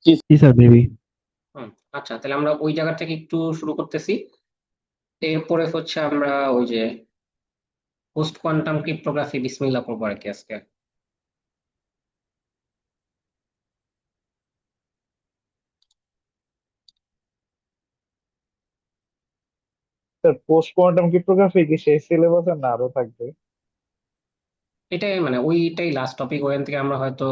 জি। জি sir, maybe. হুম। আচ্ছা, তাহলে আমরা ওই জায়গা থেকে একটু শুরু করতেছি। এরপরে হচ্ছে আমরা ওই যে পোস্ট কোয়ান্টাম ক্রিপ্টোগ্রাফি বিসমিল্লাহ করবো আর কি আজকে। স্যার, পোস্ট কোয়ান্টাম ক্রিপ্টোগ্রাফি কি শেষ সিলেবাসে না আরো থাকবে? এটাই মানে ওইটাই লাস্ট টপিক, ওখান থেকে আমরা হয়তো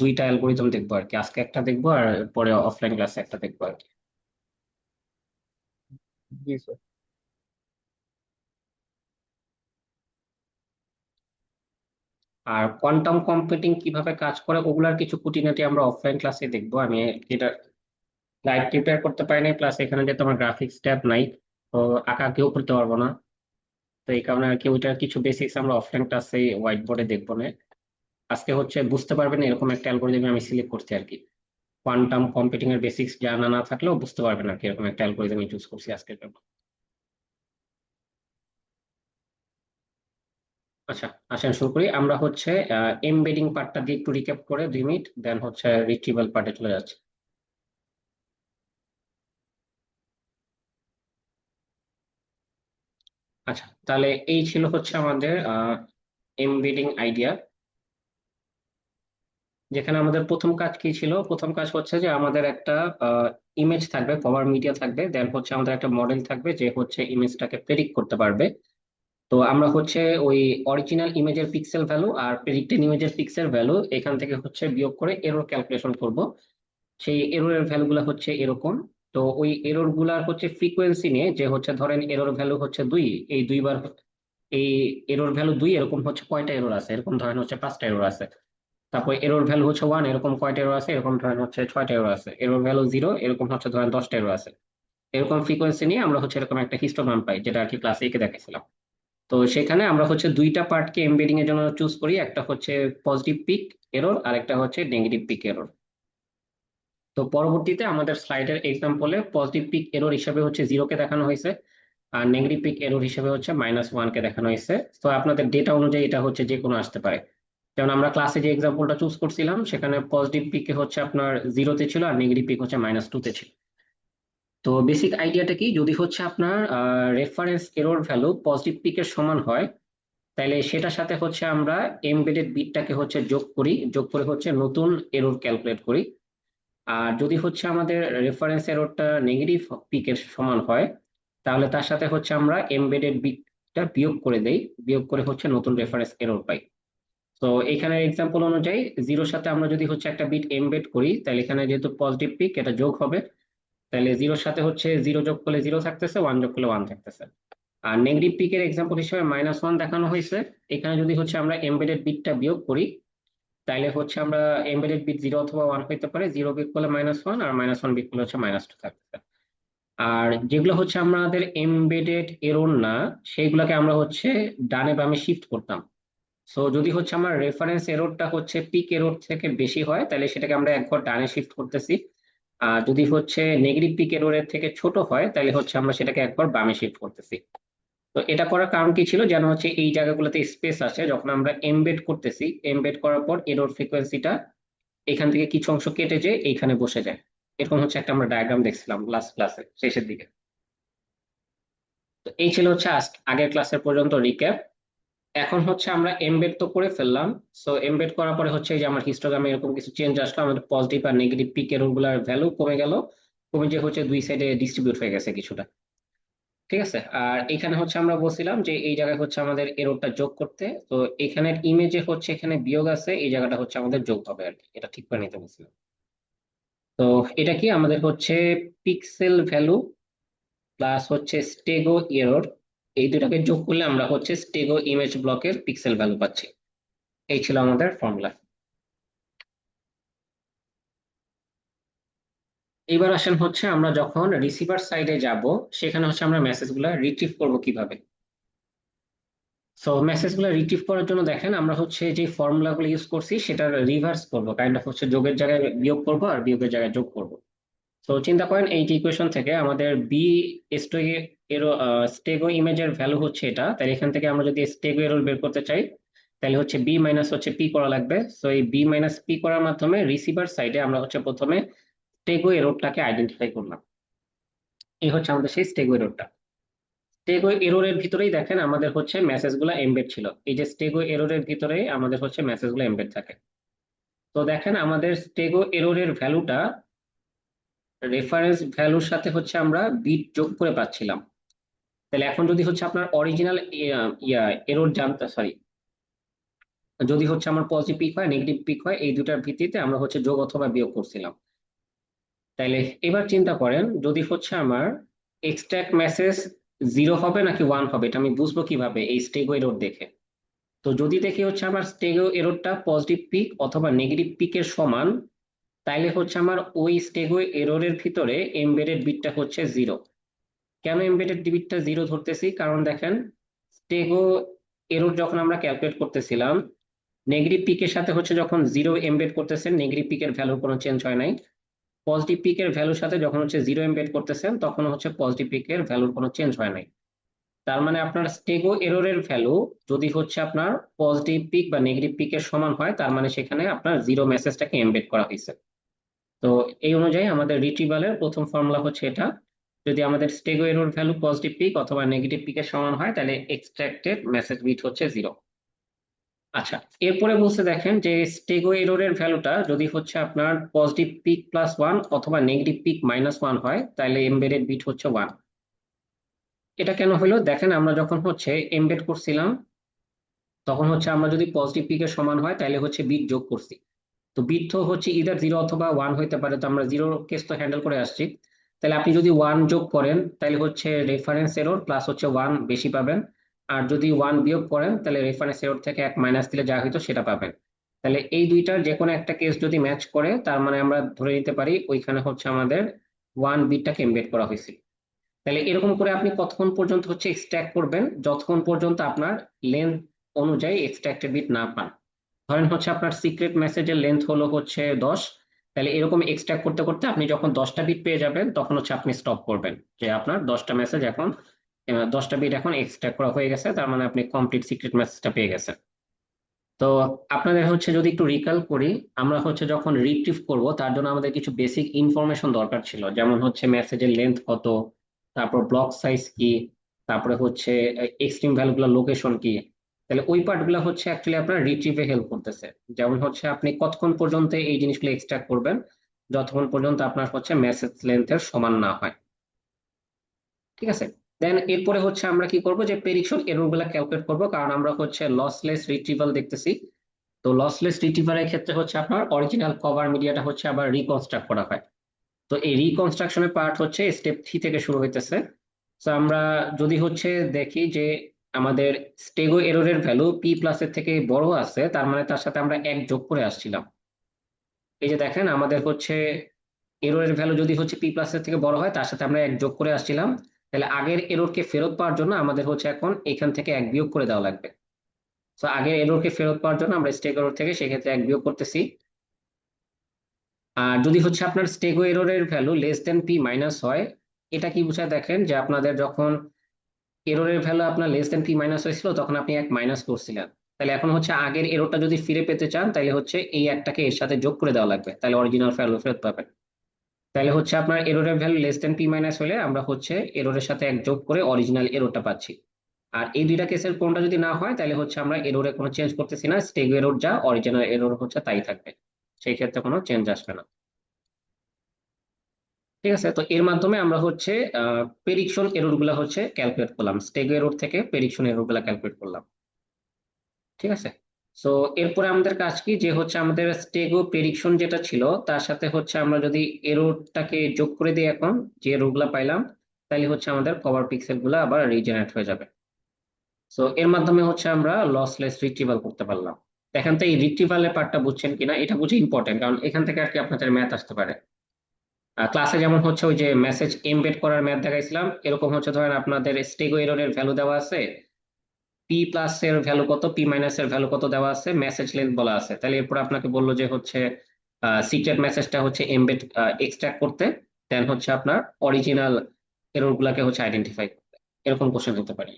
দুইটা অ্যালগোরিদম দেখবো আর কি, আজকে একটা দেখবো আর পরে অফলাইন ক্লাসে একটা দেখবো আর কি। জি স্যার। আর কোয়ান্টাম কম্পিউটিং কিভাবে কাজ করে ওগুলার কিছু খুঁটিনাটি আমরা অফলাইন ক্লাসে দেখবো। আমি এটা লাইভ প্রিপেয়ার করতে পারি না, প্লাস এখানে যে তোমার গ্রাফিক্স ট্যাব নাই, তো আঁকা কেউ করতে পারবো না। তো এই কারণে আর কি ওইটার কিছু বেসিক্স আমরা অফলাইন ক্লাসে হোয়াইট বোর্ডে দেখবো না। আজকে হচ্ছে বুঝতে পারবেন এরকম একটা অ্যালগোরিদম আমি সিলেক্ট করছি আর কি। কোয়ান্টাম কম্পিউটিং এর বেসিক্স জানা না থাকলেও বুঝতে পারবেন আর কি, এরকম একটা অ্যালগোরিদম চুজ করছি আজকের জন্য। আচ্ছা, আসেন শুরু করি। আমরা হচ্ছে এমবেডিং পার্টটা দিয়ে একটু রিক্যাপ করে 2 মিনিট, দেন হচ্ছে রিট্রিভাল পার্টে চলে যাচ্ছে। আচ্ছা, তাহলে এই ছিল হচ্ছে আমাদের এমবেডিং আইডিয়া। যেখানে আমাদের প্রথম কাজ কি ছিল? প্রথম কাজ হচ্ছে যে আমাদের একটা ইমেজ থাকবে, কভার মিডিয়া থাকবে, দেন হচ্ছে আমাদের একটা মডেল থাকবে যে হচ্ছে ইমেজটাকে প্রেডিক্ট করতে পারবে। তো আমরা হচ্ছে ওই অরিজিনাল ইমেজের পিক্সেল ভ্যালু আর প্রেডিক্টেড ইমেজের পিক্সেল ভ্যালু এখান থেকে হচ্ছে বিয়োগ করে এরর ক্যালকুলেশন করব। সেই এররের ভ্যালুগুলো হচ্ছে এরকম। তো ওই এরর গুলার হচ্ছে ফ্রিকোয়েন্সি নিয়ে, যে হচ্ছে ধরেন এরর ভ্যালু হচ্ছে 2, এই দুইবার এই এরর ভ্যালু 2 এরকম হচ্ছে কয়টা এরর আছে, এরকম ধরেন হচ্ছে 5টা এরর আছে। তারপর এরর ভ্যালু হচ্ছে 1, এরকম কয়টা এরর আছে, এরকম ধরেন হচ্ছে 6টা এরর আছে। এরর ভ্যালু 0, এরকম হচ্ছে ধরেন 10টা এরর আছে। এরকম ফ্রিকোয়েন্সি নিয়ে আমরা হচ্ছে এরকম একটা হিস্টোগ্রাম পাই, যেটা আর কি ক্লাসে এঁকে দেখাইছিলাম। তো সেখানে আমরা হচ্ছে দুইটা পার্টকে এমবেডিং এর জন্য চুজ করি, একটা হচ্ছে পজিটিভ পিক এরর আর একটা হচ্ছে নেগেটিভ পিক এরর। তো পরবর্তীতে আমাদের স্লাইডের এক্সাম্পলে পজিটিভ পিক এরর হিসেবে হচ্ছে 0কে দেখানো হয়েছে, আর নেগেটিভ পিক এরর হিসেবে হচ্ছে -1কে দেখানো হয়েছে। তো আপনাদের ডেটা অনুযায়ী এটা হচ্ছে যে কোনো আসতে পারে। যেমন আমরা ক্লাসে যে এক্সাম্পলটা চুজ করছিলাম সেখানে পজিটিভ পিকে হচ্ছে আপনার 0তে ছিল, আর নেগেটিভ পিক হচ্ছে -2তে ছিল। তো বেসিক আইডিয়াটা কি, যদি হচ্ছে আপনার রেফারেন্স এরর ভ্যালু পজিটিভ পিকের সমান হয়, তাহলে সেটার সাথে হচ্ছে আমরা এমবেডেড বিটটাকে হচ্ছে যোগ করি, যোগ করে হচ্ছে নতুন এরর ক্যালকুলেট করি। আর যদি হচ্ছে আমাদের রেফারেন্স এররটা নেগেটিভ পিকের সমান হয়, তাহলে তার সাথে হচ্ছে আমরা এমবেডেড বিটটা বিয়োগ করে দেই, বিয়োগ করে হচ্ছে নতুন রেফারেন্স এরর পাই। তো এখানে এক্সাম্পল অনুযায়ী 0-র সাথে আমরা যদি হচ্ছে একটা বিট এমবেড করি, তাহলে এখানে যেহেতু পজিটিভ পিক এটা যোগ হবে, তাহলে 0-র সাথে হচ্ছে 0 যোগ করলে 0 থাকতেছে, 1 যোগ করলে 1 থাকতেছে। আর নেগেটিভ পিকের এক্সাম্পল হিসেবে -1 দেখানো হয়েছে। এখানে যদি হচ্ছে আমরা এমবেডেড বিটটা বিয়োগ করি, তাইলে হচ্ছে আমরা এমবেডেড বিট 0 অথবা 1 হইতে পারে, 0 বিট করলে -1 আর -1 বিট করলে হচ্ছে -2 থাকতেছে। আর যেগুলো হচ্ছে আমাদের এমবেডেড এরর না, সেইগুলোকে আমরা হচ্ছে ডানে বামে শিফট করতাম। সো যদি হচ্ছে আমার রেফারেন্স এররটা হচ্ছে পিক এরর থেকে বেশি হয়, তাহলে সেটাকে আমরা এক ঘর ডানে শিফট করতেছি। আর যদি হচ্ছে নেগেটিভ পিক এররের থেকে ছোট হয়, তাহলে হচ্ছে আমরা সেটাকে একবার বামে শিফট করতেছি। তো এটা করার কারণ কি ছিল, যেন হচ্ছে এই জায়গাগুলোতে স্পেস আছে, যখন আমরা এমবেড করতেছি, এমবেড করার পর এরর ফ্রিকোয়েন্সিটা এখান থেকে কিছু অংশ কেটে যে এইখানে বসে যায়। এরকম হচ্ছে একটা আমরা ডায়াগ্রাম দেখছিলাম লাস্ট ক্লাসে শেষের দিকে। তো এই ছিল হচ্ছে আগের ক্লাসের পর্যন্ত রিক্যাপ। এখন হচ্ছে আমরা এমবেড তো করে ফেললাম। সো এমবেড করার পরে হচ্ছে এই যে আমার হিস্টোগ্রামে এরকম কিছু চেঞ্জ আসলো, আমাদের পজিটিভ আর নেগেটিভ পিক এরর গুলার ভ্যালু কমে গেল, কমে যে হচ্ছে দুই সাইডে ডিস্ট্রিবিউট হয়ে গেছে কিছুটা। ঠিক আছে। আর এখানে হচ্ছে আমরা বলছিলাম যে এই জায়গায় হচ্ছে আমাদের এররটা যোগ করতে, তো এখানের ইমেজে হচ্ছে এখানে বিয়োগ আছে, এই জায়গাটা হচ্ছে আমাদের যোগ হবে আর কি, এটা ঠিক করে নিতে বলছিলাম। তো এটা কি আমাদের হচ্ছে পিক্সেল ভ্যালু প্লাস হচ্ছে স্টেগো এরর, এই দুটাকে যোগ করলে আমরা হচ্ছে স্টেগো ইমেজ ব্লকের পিক্সেল ভ্যালু পাচ্ছি। এই ছিল আমাদের ফর্মুলা। এবার আসেন হচ্ছে আমরা যখন রিসিভার সাইডে যাব, সেখানে হচ্ছে আমরা মেসেজগুলো রিট্রিভ করব কিভাবে। সো মেসেজগুলো রিট্রিভ করার জন্য দেখেন আমরা হচ্ছে যে ফর্মুলাগুলো ইউজ করছি সেটার রিভার্স করব, কাইন্ড অফ হচ্ছে যোগের জায়গায় বিয়োগ করব আর বিয়োগের জায়গায় যোগ করব। তো চিন্তা করেন এই যে ইকুয়েশন থেকে আমাদের বি স্টেগো এরো স্টেগো ইমেজের ভ্যালু হচ্ছে এটা, তাই এখান থেকে আমরা যদি স্টেগো এরর বের করতে চাই, তাহলে হচ্ছে বি মাইনাস হচ্ছে পি করা লাগবে। সো এই বি মাইনাস পি করার মাধ্যমে রিসিভার সাইডে আমরা হচ্ছে প্রথমে স্টেগো এররটাকে আইডেন্টিফাই করলাম। এই হচ্ছে আমাদের সেই স্টেগো এররটা। স্টেগো এররের ভিতরেই দেখেন আমাদের হচ্ছে মেসেজগুলো এমবেড ছিল। এই যে স্টেগো এররের ভিতরেই আমাদের হচ্ছে মেসেজগুলো এমবেড থাকে। তো দেখেন আমাদের স্টেগো এররের ভ্যালুটা রেফারেন্স ভ্যালুর সাথে হচ্ছে আমরা বিট যোগ করে পাচ্ছিলাম। তাহলে এখন যদি হচ্ছে আপনার অরিজিনাল এরর জানতে, সরি, যদি হচ্ছে আমার পজিটিভ পিক হয় নেগেটিভ পিক হয়, এই দুটার ভিত্তিতে আমরা হচ্ছে যোগ অথবা বিয়োগ করছিলাম। তাইলে এবার চিন্তা করেন যদি হচ্ছে আমার এক্সট্রাক্ট মেসেজ 0 হবে নাকি 1 হবে, এটা আমি বুঝবো কিভাবে এই স্টেগো এরর দেখে? তো যদি দেখি হচ্ছে আমার স্টেগো এররটা পজিটিভ পিক অথবা নেগেটিভ পিকের সমান, তাইলে হচ্ছে আমার ওই স্টেগো এররের ভিতরে এমবেডেড বিটটা হচ্ছে 0। কেন এমবেডেড বিটটা 0 ধরতেছি? কারণ দেখেন স্টেগো এরর যখন আমরা ক্যালকুলেট করতেছিলাম, নেগেটিভ পিকের সাথে হচ্ছে যখন 0 এমবেড করতেছেন নেগেটিভ পিকের ভ্যালুর কোনো চেঞ্জ হয় নাই। পজিটিভ পিকের ভ্যালুর সাথে যখন হচ্ছে 0 এমবেড করতেছেন তখন হচ্ছে পজিটিভ পিকের ভ্যালুর কোনো চেঞ্জ হয় নাই। তার মানে আপনার স্টেগো এররের ভ্যালু যদি হচ্ছে আপনার পজিটিভ পিক বা নেগেটিভ পিকের সমান হয়, তার মানে সেখানে আপনার 0 মেসেজটাকে এমবেড করা হয়েছে। তো এই অনুযায়ী আমাদের রিট্রিভালের প্রথম ফর্মুলা হচ্ছে এটা। যদি আমাদের স্টেগো এরর ভ্যালু পজিটিভ পিক অথবা নেগেটিভ পিকের সমান হয়, তাহলে এক্সট্রাক্টেড মেসেজ বিট হচ্ছে 0। আচ্ছা, এরপরে বলছে দেখেন যে স্টেগো এররের ভ্যালুটা যদি হচ্ছে আপনার পজিটিভ পিক প্লাস 1 অথবা নেগেটিভ পিক মাইনাস 1 হয়, তাহলে এমবেডেড বিট হচ্ছে 1। এটা কেন হলো? দেখেন আমরা যখন হচ্ছে এমবেড করছিলাম তখন হচ্ছে আমরা যদি পজিটিভ পিকের সমান হয় তাহলে হচ্ছে বিট যোগ করছি। তো বিট তো হচ্ছে ইদার 0 অথবা 1 হইতে পারে, তো আমরা জিরো কেস তো হ্যান্ডেল করে আসছি। তাহলে আপনি যদি 1 যোগ করেন তাহলে হচ্ছে রেফারেন্স এরর প্লাস হচ্ছে 1 বেশি পাবেন। আর যদি 1 বিয়োগ করেন তাহলে রেফারেন্স এরর থেকে 1 মাইনাস দিলে যা হইতো সেটা পাবেন। তাহলে এই দুইটার যে কোনো একটা কেস যদি ম্যাচ করে, তার মানে আমরা ধরে নিতে পারি ওইখানে হচ্ছে আমাদের 1 বিটটাকে এমবেড করা হয়েছে। তাহলে এরকম করে আপনি কতক্ষণ পর্যন্ত হচ্ছে এক্সট্রাক্ট করবেন? যতক্ষণ পর্যন্ত আপনার লেন্থ অনুযায়ী এক্সট্রাক্টেড বিট না পান। ধরেন হচ্ছে আপনার সিক্রেট মেসেজের লেন্থ হলো হচ্ছে 10। তাহলে এরকম এক্সট্রাক্ট করতে করতে আপনি যখন 10টা বিট পেয়ে যাবেন তখন হচ্ছে আপনি স্টপ করবেন, যে আপনার 10টা মেসেজ এখন 10টা বিট এখন এক্সট্রাক্ট করা হয়ে গেছে, তার মানে আপনি কমপ্লিট সিক্রেট মেসেজটা পেয়ে গেছেন। তো আপনাদের হচ্ছে যদি একটু রিকল করি, আমরা হচ্ছে যখন রিট্রিভ করব তার জন্য আমাদের কিছু বেসিক ইনফরমেশন দরকার ছিল, যেমন হচ্ছে মেসেজের লেন্থ কত, তারপর ব্লক সাইজ কি, তারপরে হচ্ছে এক্সট্রিম ভ্যালুগুলো লোকেশন কি। তাহলে ওই পার্টগুলো হচ্ছে অ্যাকচুয়ালি আপনার রিট্রিভে হেল্প করতেছে। যেমন হচ্ছে আপনি কতক্ষণ পর্যন্ত এই জিনিসগুলো এক্সট্রাক্ট করবেন? যতক্ষণ পর্যন্ত আপনার হচ্ছে মেসেজ লেন্থের সমান না হয়। ঠিক আছে। দেন এরপরে হচ্ছে আমরা কি করব, যে প্রেডিকশন এরর গুলা ক্যালকুলেট করবো, কারণ আমরা হচ্ছে লসলেস রিট্রিভাল দেখতেছি। তো লসলেস রিট্রিভারের ক্ষেত্রে হচ্ছে আপনার অরিজিনাল কভার মিডিয়াটা হচ্ছে আবার রিকনস্ট্রাক্ট করা হয়। তো এই রিকনস্ট্রাকশনের পার্ট হচ্ছে স্টেপ 3 থেকে শুরু হইতেছে। তো আমরা যদি হচ্ছে দেখি যে আমাদের স্টেগো এররের ভ্যালু পি প্লাসের থেকে বড় আছে, তার মানে তার সাথে আমরা এক যোগ করে আসছিলাম। এই যে দেখেন আমাদের হচ্ছে এররের ভ্যালু যদি হচ্ছে পি প্লাসের থেকে বড় হয় তার সাথে আমরা এক যোগ করে আসছিলাম। তাহলে আগের এররকে ফেরত পাওয়ার জন্য আমাদের হচ্ছে এখন এখান থেকে এক বিয়োগ করে দেওয়া লাগবে। তো আগের এররকে ফেরত পাওয়ার জন্য আমরা স্টেগো এরর থেকে সেক্ষেত্রে এক বিয়োগ করতেছি। আর যদি হচ্ছে আপনার স্টেগো এররের value less than P minus হয়, এটা কি বোঝায়? দেখেন যে আপনাদের যখন এররের ভ্যালু আপনার লেস দেন পি মাইনাস হয়েছিল তখন আপনি এক মাইনাস করছিলেন। তাহলে এখন হচ্ছে আগের এররটা যদি ফিরে পেতে চান তাহলে হচ্ছে এই একটাকে এর সাথে যোগ করে দেওয়া লাগবে, তাহলে অরিজিনাল ভ্যালু ফেরত পাবেন। তাহলে হচ্ছে আপনার এররের value less than P minus হলে আমরা হচ্ছে এররের সাথে এক যোগ করে অরিজিনাল এররটা পাচ্ছি। আর এই দুইটা কেসের কোনটা যদি না হয় তাহলে হচ্ছে আমরা এররে কোনো চেঞ্জ করতেছি না, স্টেগো এরর যা অরিজিনাল এরর হচ্ছে তাই থাকবে। সেই ক্ষেত্রে কোনো চেঞ্জ আসবে না। ঠিক আছে। তো এর মাধ্যমে আমরা হচ্ছে প্রেডিকশন এরর গুলা হচ্ছে ক্যালকুলেট করলাম, স্টেগো এরর থেকে প্রেডিকশন এরর গুলা ক্যালকুলেট করলাম। ঠিক আছে। সো এরপরে আমাদের কাজ কি, যে হচ্ছে আমাদের স্টেগো প্রেডিকশন যেটা ছিল তার সাথে হচ্ছে আমরা যদি এররটাকে যোগ করে দিই এখন, যে এরর গুলা পাইলাম, তাহলে হচ্ছে আমাদের কভার পিক্সেল গুলা আবার রিজেনারেট হয়ে যাবে। সো এর মাধ্যমে হচ্ছে আমরা লসলেস রিট্রিভাল করতে পারলাম। দেখেন তো এই রিট্রিভালের পার্টটা বুঝছেন কিনা, এটা বুঝে ইম্পর্টেন্ট, কারণ এখান থেকে আর কি আপনাদের ম্যাথ আসতে পারে। ক্লাসে যেমন হচ্ছে ওই যে মেসেজ এমবেড করার ম্যাথ দেখাইছিলাম, এরকম হচ্ছে ধরেন আপনাদের স্টেগো এররের ভ্যালু দেওয়া আছে, পি প্লাস এর ভ্যালু কত, পি মাইনাস এর ভ্যালু কত দেওয়া আছে, মেসেজ লেন্থ বলা আছে। তাহলে এরপর আপনাকে বললো যে হচ্ছে সিক্রেট মেসেজটা হচ্ছে এমবেড এক্সট্রাক্ট করতে, দেন হচ্ছে আপনার অরিজিনাল এরর গুলাকে হচ্ছে আইডেন্টিফাই করতে। এরকম কোশ্চেন হতে পারে।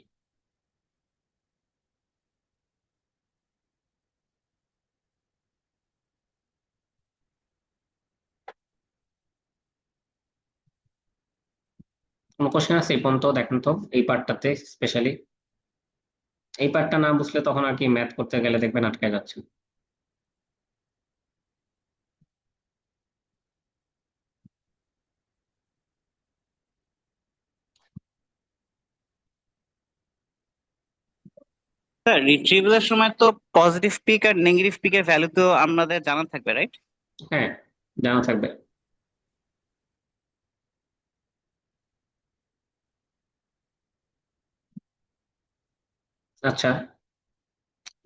কোনো কোশ্চেন আছে এই পর্যন্ত? দেখেন তো এই পার্টটাতে স্পেশালি, এই পার্টটা না বুঝলে তখন আর কি ম্যাথ করতে গেলে দেখবেন আটকে যাচ্ছে। স্যার রিট্রিভালের সময় তো পজিটিভ পিক আর নেগেটিভ পিকের ভ্যালু তো আমাদের জানা থাকবে, রাইট? হ্যাঁ, জানা থাকবে। আচ্ছা,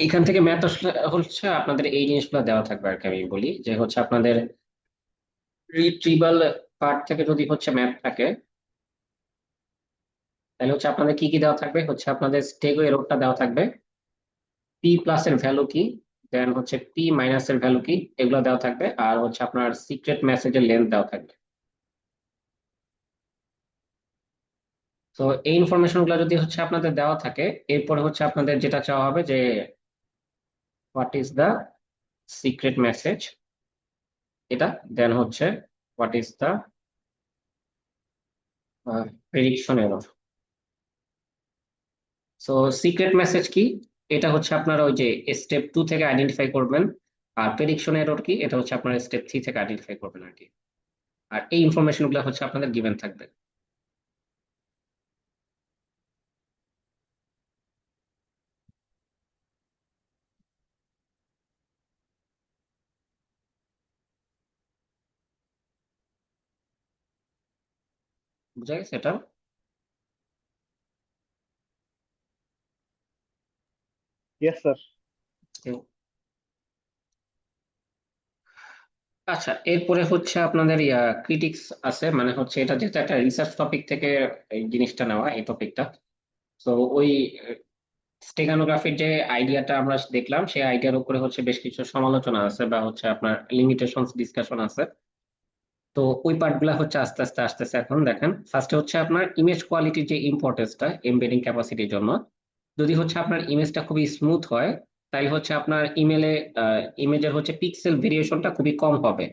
এখান থেকে ম্যাথ আসলে হচ্ছে আপনাদের এই জিনিসগুলো দেওয়া থাকবে আর কি। আমি বলি যে হচ্ছে আপনাদের রিট্রিভাল পার্ট থেকে যদি হচ্ছে ম্যাথ থাকে, তাহলে হচ্ছে আপনাদের কি কি দেওয়া থাকবে, হচ্ছে আপনাদের স্টেগো এররটা দেওয়া থাকবে, পি প্লাস এর ভ্যালু কি, দেন হচ্ছে পি মাইনাস এর ভ্যালু কি, এগুলো দেওয়া থাকবে, আর হচ্ছে আপনার সিক্রেট মেসেজের লেন্থ দেওয়া থাকবে। তো এই ইনফরমেশন গুলো যদি হচ্ছে আপনাদের দেওয়া থাকে, এরপরে হচ্ছে আপনাদের যেটা চাওয়া হবে যে what is the secret message, এটা, দেন হচ্ছে what is the prediction error. So secret message কি, এটা হচ্ছে আপনারা ওই যে স্টেপ 2 থেকে আইডেন্টিফাই করবেন, আর প্রেডিকশন এরর কি, এটা হচ্ছে আপনারা স্টেপ 3 থেকে আইডেন্টিফাই করবেন আর কি। আর এই ইনফরমেশন গুলো হচ্ছে আপনাদের গিভেন থাকবে। বুঝা গেছে এটা? Yes sir. তো আচ্ছা, এরপরে হচ্ছে আপনাদের ক্রিটিক্স আছে, মানে হচ্ছে এটা যেহেতু একটা রিসার্চ টপিক থেকে এই জিনিসটা নেওয়া, এই টপিকটা। তো ওই স্টেগানোগ্রাফির যে আইডিয়াটা আমরা দেখলাম, সেই আইডিয়ার উপরে হচ্ছে বেশ কিছু সমালোচনা আছে, বা হচ্ছে আপনার লিমিটেশনস ডিসকাশন আছে। তো ওই পার্টগুলো হচ্ছে আস্তে আস্তে আসতেছে। এখন দেখেন, ফার্স্টে হচ্ছে আপনার ইমেজ কোয়ালিটির যে ইম্পর্টেন্সটা এমবেডিং ক্যাপাসিটির জন্য। যদি হচ্ছে আপনার ইমেজটা খুবই স্মুথ হয়, তাহলে হচ্ছে আপনার ইমেজের হচ্ছে পিক্সেল ভেরিয়েশনটা খুবই কম হবে।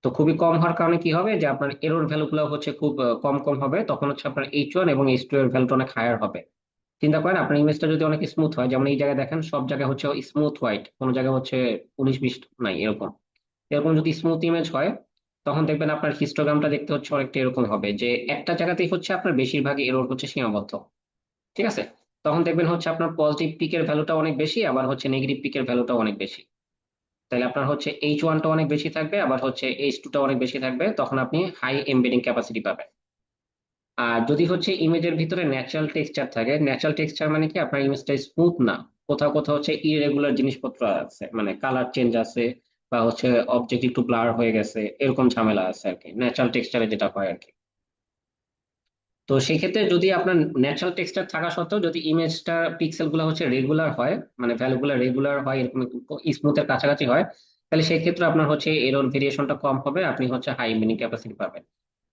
তো খুবই কম হওয়ার কারণে কি হবে, যে আপনার এরর ভ্যালু গুলো হচ্ছে খুব কম কম হবে, তখন হচ্ছে আপনার H1 এবং H2 এর ভ্যালুটা অনেক হায়ার হবে। চিন্তা করেন আপনার ইমেজটা যদি অনেক স্মুথ হয়, যেমন এই জায়গায় দেখেন সব জায়গায় হচ্ছে স্মুথ হোয়াইট, কোনো জায়গায় হচ্ছে 19-20 নাই, এরকম এরকম যদি স্মুথ ইমেজ হয়, তখন দেখবেন আপনার হিস্টোগ্রামটা দেখতে হচ্ছে অনেকটা এরকম হবে, যে একটা জায়গাতেই হচ্ছে আপনার বেশিরভাগই এরর হচ্ছে সীমাবদ্ধ। ঠিক আছে? তখন দেখবেন হচ্ছে আপনার পজিটিভ পিকের ভ্যালুটা অনেক বেশি, আবার হচ্ছে নেগেটিভ পিকের ভ্যালুটা অনেক বেশি। তাহলে আপনার হচ্ছে H1টা অনেক বেশি থাকবে, আবার হচ্ছে H2টা অনেক বেশি থাকবে, তখন আপনি হাই এমবেডিং ক্যাপাসিটি পাবেন। আর যদি হচ্ছে ইমেজের ভিতরে ন্যাচারাল টেক্সচার থাকে, ন্যাচারাল টেক্সচার মানে কি, আপনার ইমেজটা স্মুথ না, কোথাও কোথাও হচ্ছে ইরেগুলার জিনিসপত্র আছে, মানে কালার চেঞ্জ আছে, বা হচ্ছে অবজেক্ট একটু ব্লার হয়ে গেছে, এরকম ঝামেলা আছে আর কি, ন্যাচারাল টেক্সচারে যেটা হয় আর কি। তো সেই ক্ষেত্রে যদি আপনার ন্যাচারাল টেক্সচার থাকা সত্ত্বেও যদি ইমেজটা পিক্সেল গুলো হচ্ছে রেগুলার হয়, মানে ভ্যালু গুলো রেগুলার হয়, এরকম স্মুথের কাছাকাছি হয়, তাহলে সেই ক্ষেত্রে আপনার হচ্ছে এরর ভেরিয়েশনটা কম হবে, আপনি হচ্ছে হাই মিনিং ক্যাপাসিটি পাবেন।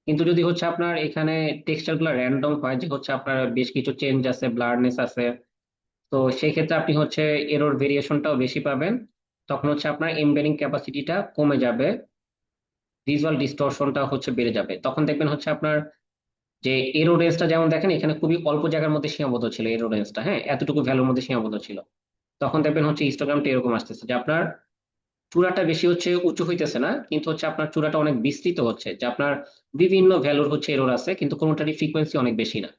কিন্তু যদি হচ্ছে আপনার এখানে টেক্সচার গুলো র্যান্ডম হয়, যে হচ্ছে আপনার বেশ কিছু চেঞ্জ আছে, ব্লারনেস আছে, তো সেই ক্ষেত্রে আপনি হচ্ছে এরর ভেরিয়েশনটাও বেশি পাবেন, তখন হচ্ছে আপনার এমবেডিং ক্যাপাসিটিটা কমে যাবে, ভিজুয়াল ডিস্টরশনটা হচ্ছে বেড়ে যাবে। তখন দেখবেন হচ্ছে আপনার যে এরো রেঞ্জটা, যেমন দেখেন এখানে খুবই অল্প জায়গার মধ্যে সীমাবদ্ধ ছিল এরো রেঞ্জটা, হ্যাঁ, এতটুকু ভ্যালুর মধ্যে সীমাবদ্ধ ছিল। তখন দেখবেন হচ্ছে হিস্টোগ্রামটা এরকম আসতেছে, যে আপনার চূড়াটা বেশি হচ্ছে উঁচু হইতেছে না, কিন্তু হচ্ছে আপনার চূড়াটা অনেক বিস্তৃত হচ্ছে, যে আপনার বিভিন্ন ভ্যালুর হচ্ছে এরর আছে, কিন্তু কোনোটারই ফ্রিকোয়েন্সি অনেক বেশি না।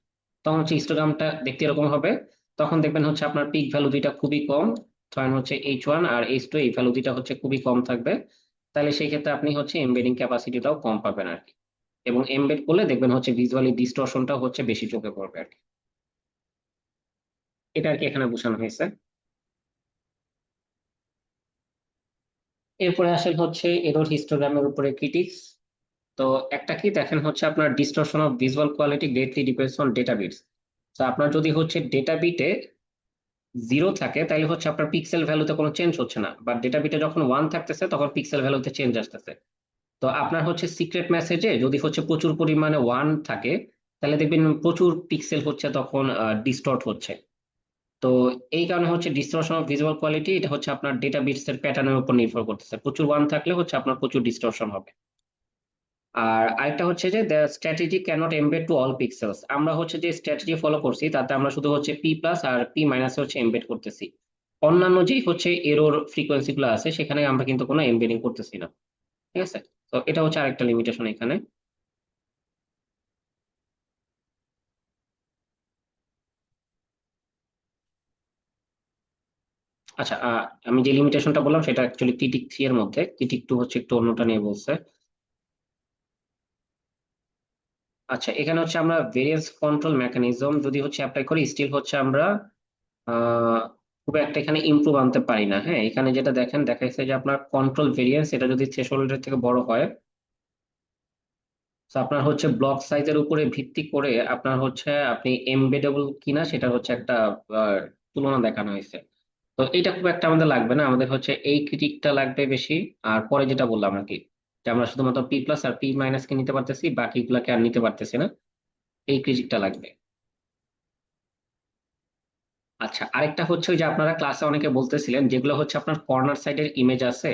তখন হচ্ছে হিস্টোগ্রামটা দেখতে এরকম হবে। তখন দেখবেন হচ্ছে আপনার পিক ভ্যালু দুইটা খুবই কম, ধরেন হচ্ছে H1 আর H2, এই ভ্যালু দুইটা হচ্ছে খুবই কম থাকবে। তাহলে সেই ক্ষেত্রে আপনি হচ্ছে এমবেডিং ক্যাপাসিটিটাও কম পাবেন আর কি। এবং এমবেড করলে দেখবেন হচ্ছে ভিজুয়ালি ডিস্টরশনটা হচ্ছে বেশি চোখে পড়বে আর কি। এটা আর কি এখানে বোঝানো হয়েছে। এরপরে আসেন হচ্ছে এরর হিস্টোগ্রামের উপরে ক্রিটিক্স। তো একটা কি দেখেন, হচ্ছে আপনার distortion of visual quality greatly depends on data bits. তো আপনার যদি হচ্ছে ডেটা বিটে 0 থাকে, তাহলে হচ্ছে আপনার পিক্সেল ভ্যালুতে কোনো চেঞ্জ হচ্ছে না, বা ডেটা বিটে যখন 1 থাকতেছে তখন পিক্সেল ভ্যালুতে চেঞ্জ আসতেছে। তো আপনার হচ্ছে সিক্রেট মেসেজে যদি হচ্ছে প্রচুর পরিমাণে 1 থাকে, তাহলে দেখবেন প্রচুর পিক্সেল হচ্ছে তখন ডিস্টর্ট হচ্ছে। তো এই কারণে হচ্ছে ডিস্টরশন অফ ভিজুয়াল কোয়ালিটি, এটা হচ্ছে আপনার ডেটা বিটস এর প্যাটার্নের উপর নির্ভর করতেছে, প্রচুর 1 থাকলে হচ্ছে আপনার প্রচুর ডিস্টরশন হবে। আর আরেকটা হচ্ছে যে the strategy cannot embed to all pixels. আমরা হচ্ছে যে স্ট্র্যাটেজি ফলো করছি তাতে আমরা শুধু হচ্ছে পি প্লাস আর পি মাইনাস হচ্ছে এমবেড করতেছি। অন্যান্য যেই হচ্ছে এরর ফ্রিকোয়েন্সি গুলো আছে সেখানে আমরা কিন্তু কোনো এমবেডিং করতেছি না। ঠিক আছে, তো এটা হচ্ছে আরেকটা লিমিটেশন এখানে। আচ্ছা, আমি যে লিমিটেশনটা বললাম সেটা অ্যাকচুয়ালি টিটিক 3 এর মধ্যে, টিটিক 2 হচ্ছে একটু অন্যটা নিয়ে বলছে। আচ্ছা, এখানে হচ্ছে আমরা ভেরিয়েন্স কন্ট্রোল মেকানিজম যদি হচ্ছে অ্যাপ্লাই করি স্টিল হচ্ছে আমরা আহ খুব একটা এখানে ইমপ্রুভ আনতে পারি না। হ্যাঁ, এখানে যেটা দেখেন দেখাইছে যে আপনার কন্ট্রোল ভেরিয়েন্স এটা যদি থ্রেশহোল্ডের থেকে বড় হয়, তো আপনার হচ্ছে ব্লক সাইজের উপরে ভিত্তি করে আপনার হচ্ছে আপনি এমবেডেবল কিনা সেটা হচ্ছে একটা আহ, তুলনা দেখানো হয়েছে। তো এটা খুব একটা আমাদের লাগবে না, আমাদের হচ্ছে এই ক্রিটিকটা লাগবে বেশি। আর পরে যেটা বললাম আর কি, যে আমরা শুধুমাত্র পি প্লাস আর পি মাইনাস কে নিতে পারতেছি, বাকিগুলোকে আর নিতে পারতেছি না, এই ক্রিটিকটা লাগবে। আচ্ছা, আরেকটা হচ্ছে ওই যে আপনারা ক্লাসে অনেকে বলতেছিলেন যেগুলো হচ্ছে আপনার কর্নার সাইডের ইমেজ আছে,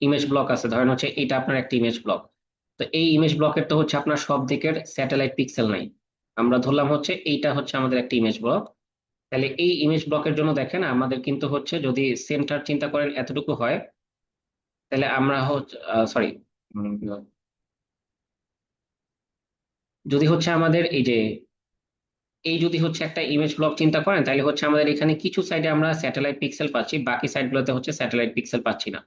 ইমেজ ব্লক আছে, ধরেন হচ্ছে এটা আপনার একটা ইমেজ ব্লক। তো এই ইমেজ ব্লকের তো হচ্ছে আপনার সব দিকের স্যাটেলাইট পিক্সেল নাই। আমরা ধরলাম হচ্ছে এইটা হচ্ছে আমাদের একটা ইমেজ ব্লক। তাহলে এই ইমেজ ব্লকের জন্য দেখেন আমাদের কিন্তু হচ্ছে যদি সেন্টার চিন্তা করেন এতটুকু হয়, তাহলে আমরা হচ্ছে সরি, যদি হচ্ছে আমাদের এই যে এই যদি হচ্ছে একটা ইমেজ ব্লক চিন্তা করেন তাহলে হচ্ছে আমাদের এখানে কিছু সাইডে আমরা স্যাটেলাইট পিক্সেল পাচ্ছি, বাকি সাইডগুলোতে হচ্ছে স্যাটেলাইট পিক্সেল পাচ্ছি না।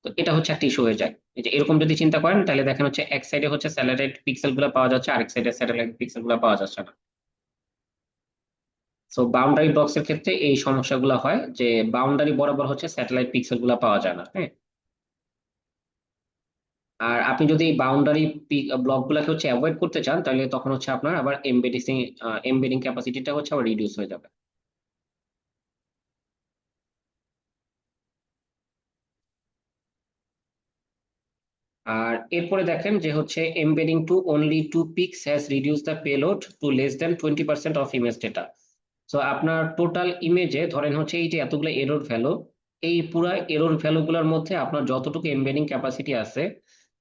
তো এটা হচ্ছে একটা ইস্যু হয়ে যায়। এই যে এরকম যদি চিন্তা করেন তাহলে দেখেন হচ্ছে এক সাইডে হচ্ছে স্যাটেলাইট পিক্সেল গুলো পাওয়া যাচ্ছে, আরেক সাইডে স্যাটেলাইট পিক্সেল গুলো পাওয়া যাচ্ছে না। তো বাউন্ডারি বক্স এর ক্ষেত্রে এই সমস্যাগুলো হয় যে বাউন্ডারি বরাবর হচ্ছে স্যাটেলাইট পিক্সেল গুলো পাওয়া যায় না। হ্যাঁ, আর আপনি যদি এই বাউন্ডারি ব্লক গুলাকে হচ্ছে অ্যাভয়েড করতে চান তাহলে তখন হচ্ছে আপনার আবার এমবেডিং ক্যাপাসিটিটা হচ্ছে আবার রিডিউস হয়ে যাবে। আর এরপরে দেখেন যে হচ্ছে embedding to only two pix has reduce the payload to less than 20% of image data. So আপনার টোটাল ইমেজে ধরেন হচ্ছে এই যে এতগুলো এরর ভ্যালু, এই পুরা এরর ভ্যালু গুলোর মধ্যে আপনার যতটুকু এমবেডিং ক্যাপাসিটি আছে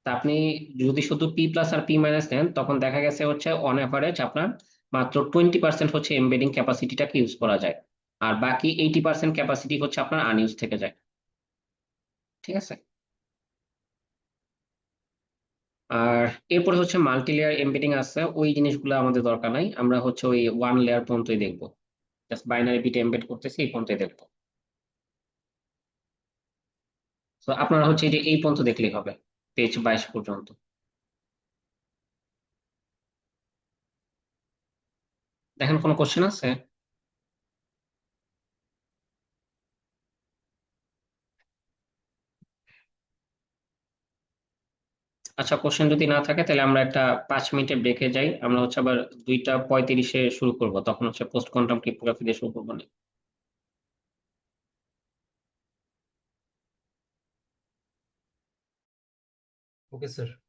তা আপনি যদি শুধু পি প্লাস আর পি মাইনাস নেন তখন দেখা গেছে হচ্ছে অন অ্যাভারেজ আপনার মাত্র 20% হচ্ছে এমবেডিং ক্যাপাসিটিটাকে ইউজ করা যায়। আর বাকি 80% ক্যাপাসিটি হচ্ছে আপনার আনইউজ থেকে যায়। ঠিক আছে। আর এরপরে হচ্ছে মাল্টি লেয়ার এমবেডিং আছে, ওই জিনিসগুলো আমাদের দরকার নাই, আমরা হচ্ছে ওই ওয়ান লেয়ার পর্যন্তই দেখবো। জাস্ট বাইনারি বিট এমবেড করতেছি এই পর্যন্তই দেখবো। তো আপনারা হচ্ছে এই যে এই পর্যন্ত দেখলেই হবে, পেজ 22 পর্যন্ত। দেখেন কোনো কোশ্চেন আছে? আচ্ছা, কোশ্চেন যদি না থাকে তাহলে আমরা একটা 5 মিনিটের ব্রেকে যাই, আমরা হচ্ছে আবার 2টা 35-এ শুরু করব, তখন হচ্ছে পোস্ট কোয়ান্টাম ক্রিপ্টোগ্রাফি দিয়ে শুরু করবো। Okay sir.